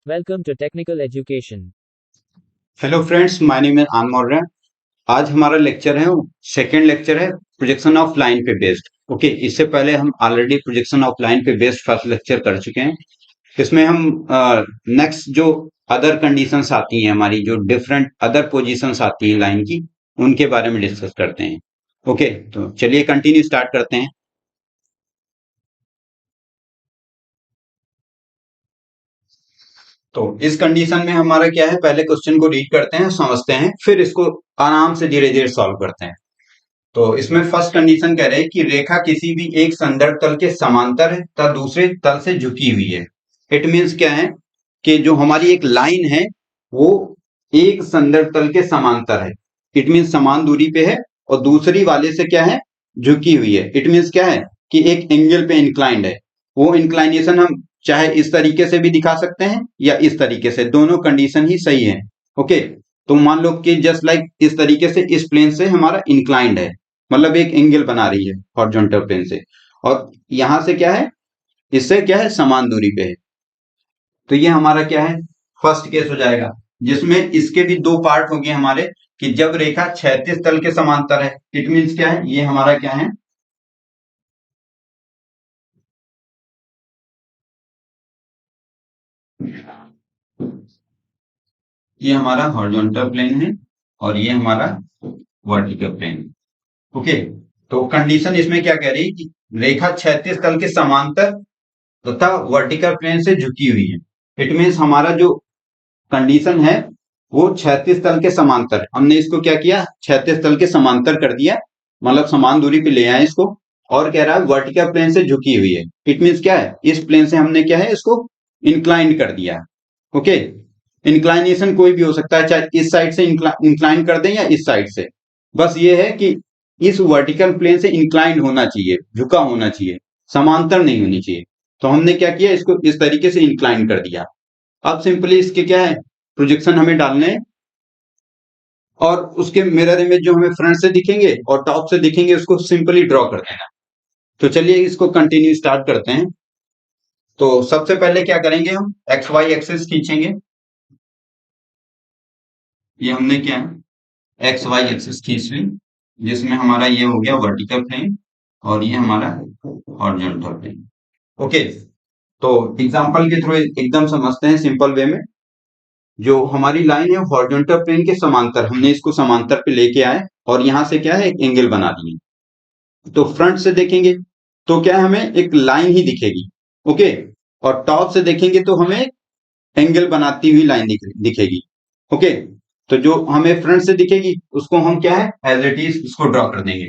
Welcome to Technical Education. Hello friends, my name is आन मौर्य। आज हमारा लेक्चर है, सेकंड लेक्चर है प्रोजेक्शन ऑफ लाइन पे बेस्ड। ओके, इससे पहले हम ऑलरेडी प्रोजेक्शन ऑफ लाइन पे बेस्ड फर्स्ट लेक्चर कर चुके हैं। इसमें हम नेक्स्ट जो अदर कंडीशंस आती हैं, हमारी जो डिफरेंट अदर पोजीशंस आती हैं लाइन की, उनके बारे में डिस्कस करते हैं। ओके, तो चलिए कंटिन्यू स्टार्ट करते हैं। तो इस कंडीशन में हमारा क्या है, पहले क्वेश्चन को रीड करते हैं, समझते हैं, फिर इसको आराम से धीरे धीरे सॉल्व करते हैं। तो इसमें फर्स्ट कंडीशन कह रहे हैं कि रेखा किसी भी एक संदर्भ तल के समांतर है तथा दूसरे तल से झुकी हुई है। इट मीन्स क्या है कि जो हमारी एक लाइन है वो एक संदर्भ तल के समांतर है। इट मीन्स समान दूरी पे है और दूसरी वाले से क्या है, झुकी हुई है। इट मीन्स क्या है कि एक एंगल पे इंक्लाइंड है। वो इंक्लाइनेशन हम चाहे इस तरीके से भी दिखा सकते हैं या इस तरीके से, दोनों कंडीशन ही सही है। ओके, तो मान लो कि जस्ट लाइक इस तरीके से इस प्लेन से हमारा इंक्लाइंड है, मतलब एक एंगल बना रही है हॉरिजॉन्टल प्लेन से, और यहां से क्या है, इससे क्या है, समान दूरी पे है। तो ये हमारा क्या है, फर्स्ट केस हो जाएगा, जिसमें इसके भी दो पार्ट होंगे हमारे, कि जब रेखा क्षैतिज तल के समांतर है। इट मीन्स क्या है, ये हमारा क्या है, ये हमारा हॉरिजॉन्टल प्लेन है और ये हमारा वर्टिकल प्लेन। ओके, तो कंडीशन इसमें क्या कह रही है कि रेखा क्षैतिज तल के समांतर तथा वर्टिकल प्लेन से झुकी हुई है। इट मीन्स हमारा जो कंडीशन है वो क्षैतिज तल के समांतर है। हमने इसको क्या किया, क्षैतिज तल के समांतर कर दिया, मतलब समान दूरी पे ले आए इसको। और कह रहा है वर्टिकल प्लेन से झुकी हुई है। इट मीन्स क्या है, इस प्लेन से हमने क्या है, इसको इंक्लाइन कर दिया। ओके, इंक्लाइनेशन कोई भी हो सकता है, चाहे इस साइड से इंक्लाइन कर दें या इस साइड से। बस ये है कि इस वर्टिकल प्लेन से इंक्लाइंड होना चाहिए, झुका होना चाहिए, समांतर नहीं होनी चाहिए। तो हमने क्या किया, इसको इस तरीके से इंक्लाइन कर दिया। अब सिंपली इसके क्या है, प्रोजेक्शन हमें डालने हैं, और उसके मिरर इमेज जो हमें फ्रंट से दिखेंगे और टॉप से दिखेंगे उसको सिंपली ड्रॉ कर देना। तो चलिए इसको कंटिन्यू स्टार्ट करते हैं। तो सबसे पहले क्या करेंगे, हम एक्स वाई एक्सिस खींचेंगे। ये हमने क्या है, एक्स वाई एक्सिस खींच ली, जिसमें हमारा ये हो गया वर्टिकल प्लेन और ये हमारा हॉरिजॉन्टल प्लेन। ओके, तो एग्जांपल के थ्रू एकदम समझते हैं सिंपल वे में। जो हमारी लाइन है हॉरिजॉन्टल प्लेन के समांतर, हमने इसको समांतर पे लेके आए और यहां से क्या है, एक एंगल बना दिए। तो फ्रंट से देखेंगे तो क्या है, हमें एक लाइन ही दिखेगी। ओके, और टॉप से देखेंगे तो हमें एंगल बनाती हुई लाइन दिखेगी। ओके, तो जो हमें फ्रंट से दिखेगी उसको हम क्या है, एज इट इज इसको ड्रॉ कर देंगे।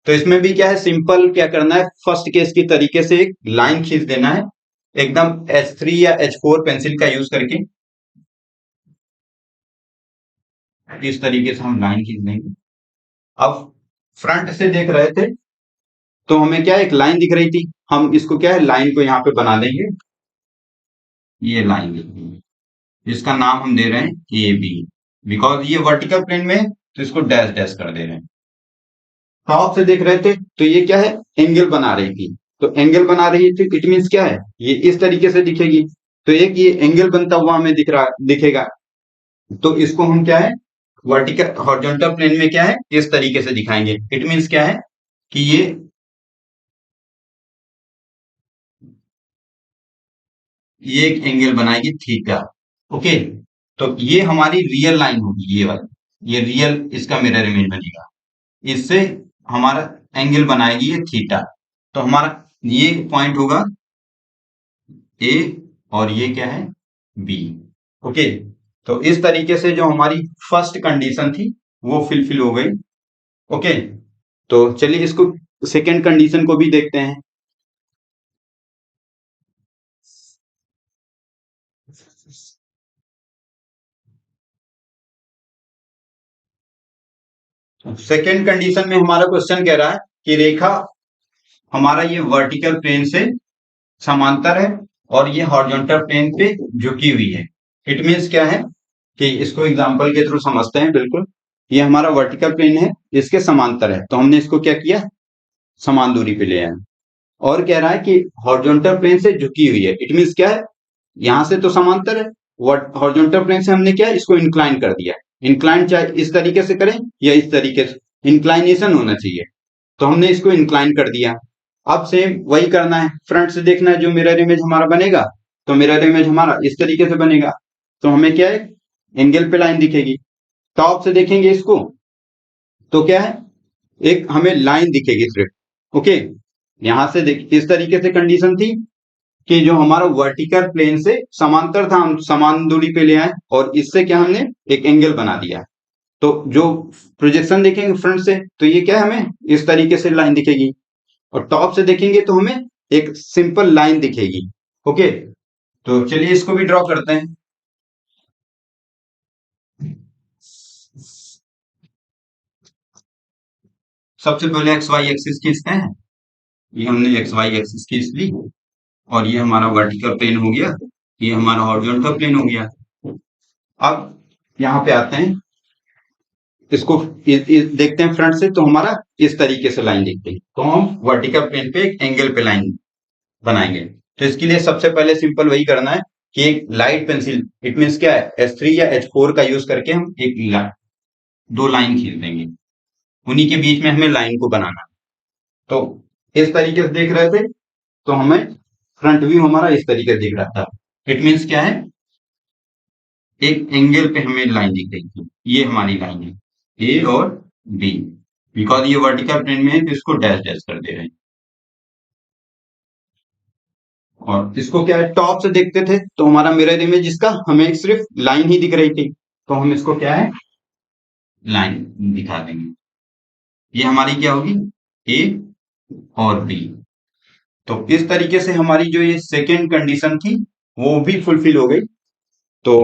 तो इसमें भी क्या है, सिंपल क्या करना है, फर्स्ट केस की तरीके से एक लाइन खींच देना है, एकदम H3 या H4 पेंसिल का यूज करके। इस तरीके से हम लाइन खींच देंगे। अब फ्रंट से देख रहे थे तो हमें क्या, एक लाइन दिख रही थी, हम इसको क्या है, लाइन को यहाँ पे बना देंगे। ये लाइन दिख रही है, इसका नाम हम दे रहे हैं ए बी, बिकॉज ये वर्टिकल प्लेन में है तो इसको डैश डैश कर दे रहे हैं। टॉप से देख रहे थे तो ये क्या है, एंगल बना रही थी। तो एंगल बना रही थी, इट मीन्स क्या है, ये इस तरीके से दिखेगी। तो एक ये एंगल बनता हुआ हमें दिखेगा। तो इसको हम क्या है, वर्टिकल हॉरिजॉन्टल प्लेन में क्या है, इस तरीके से दिखाएंगे। इट मीन्स क्या है कि ये एक एंगल बनाएगी थीटा। ओके, तो ये हमारी रियल लाइन होगी, ये वाली, ये रियल इसका मिरर इमेज बनेगा। इससे हमारा एंगल बनाएगी ये थीटा। तो हमारा ये पॉइंट होगा ए और ये क्या है, बी। ओके, तो इस तरीके से जो हमारी फर्स्ट कंडीशन थी वो फिलफिल हो गई। ओके, तो चलिए इसको सेकेंड कंडीशन को भी देखते हैं। सेकेंड कंडीशन में हमारा क्वेश्चन कह रहा है कि रेखा हमारा ये वर्टिकल प्लेन से समांतर है और ये हॉरिजॉन्टल प्लेन पे झुकी हुई है। इट मीन्स क्या है कि इसको एग्जांपल के थ्रू समझते हैं। बिल्कुल, ये हमारा वर्टिकल प्लेन है, इसके समांतर है, तो हमने इसको क्या किया, समान दूरी पे ले आए। और कह रहा है कि हॉरिजॉन्टल प्लेन से झुकी हुई है। इट मीन्स क्या है, यहां से तो समांतर है, हॉरिजॉन्टल प्लेन से हमने क्या इसको इंक्लाइन कर दिया। इंक्लाइन चाहे इस तरीके से करें या इस तरीके से, इंक्लाइनेशन होना चाहिए, तो हमने इसको इंक्लाइन कर दिया। अब सेम वही करना है, फ्रंट से देखना है जो मिरर इमेज हमारा बनेगा, तो मिरर इमेज हमारा इस तरीके से बनेगा, तो हमें क्या है एंगल पे लाइन दिखेगी। टॉप से देखेंगे इसको तो क्या है एक हमें लाइन दिखेगी सिर्फ, ओके। यहां से देख इस तरीके से कंडीशन थी कि जो हमारा वर्टिकल प्लेन से समांतर था हम समान दूरी पे ले आए और इससे क्या हमने एक एंगल बना दिया। तो जो प्रोजेक्शन देखेंगे फ्रंट से तो ये क्या है हमें इस तरीके से लाइन दिखेगी, और टॉप से देखेंगे तो हमें एक सिंपल लाइन दिखेगी, ओके। तो चलिए इसको भी ड्रॉ करते हैं। सबसे पहले एक्स वाई एक्सिस खींचते हैं, ये हमने एक्स वाई एक्सिस खींच ली और ये हमारा वर्टिकल प्लेन हो गया, ये हमारा हॉरिजॉन्टल प्लेन हो गया। अब यहाँ पे आते हैं, इसको देखते हैं फ्रंट से तो हमारा इस तरीके से लाइन दिखती है, तो हम वर्टिकल प्लेन पे एक एंगल पे लाइन बनाएंगे। तो इसके लिए सबसे पहले सिंपल वही करना है कि एक लाइट पेंसिल, इट मीन्स क्या है H3 या H4 का यूज करके हम एक दो लाइन खींच देंगे, उन्हीं के बीच में हमें लाइन को बनाना है। तो इस तरीके से देख रहे थे तो हमें फ्रंट व्यू हमारा इस तरीके से दिख रहा था, इट मीन्स क्या है एक एंगल पे हमें लाइन दिख रही थी, ये हमारी लाइन है ए और बी, बिकॉज ये वर्टिकल प्लेन में है तो इसको डैश डैश कर दे रहे हैं। और इसको क्या है टॉप से देखते थे तो हमारा मिरर इमेज इसका हमें सिर्फ लाइन ही दिख रही थी, तो हम इसको क्या है लाइन दिखा देंगे, ये हमारी क्या होगी ए और बी। तो इस तरीके से हमारी जो ये सेकेंड कंडीशन थी वो भी फुलफिल हो गई। तो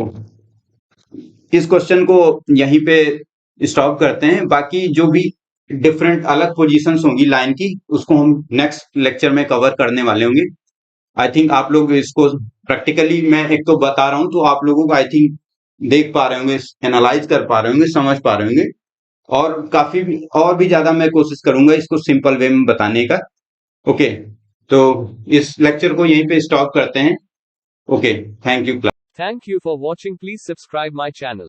इस क्वेश्चन को यहीं पे स्टॉप करते हैं, बाकी जो भी डिफरेंट अलग पोजीशंस होंगी लाइन की उसको हम नेक्स्ट लेक्चर में कवर करने वाले होंगे। आई थिंक आप लोग इसको प्रैक्टिकली मैं एक तो बता रहा हूं तो आप लोगों को आई थिंक देख पा रहे होंगे, एनालाइज कर पा रहे होंगे, समझ पा रहे होंगे, और काफी भी और भी ज्यादा मैं कोशिश करूंगा इसको सिंपल वे में बताने का, ओके। तो इस लेक्चर को यहीं पे स्टॉप करते हैं, okay. Thank you. Thank you for watching. Please subscribe my channel.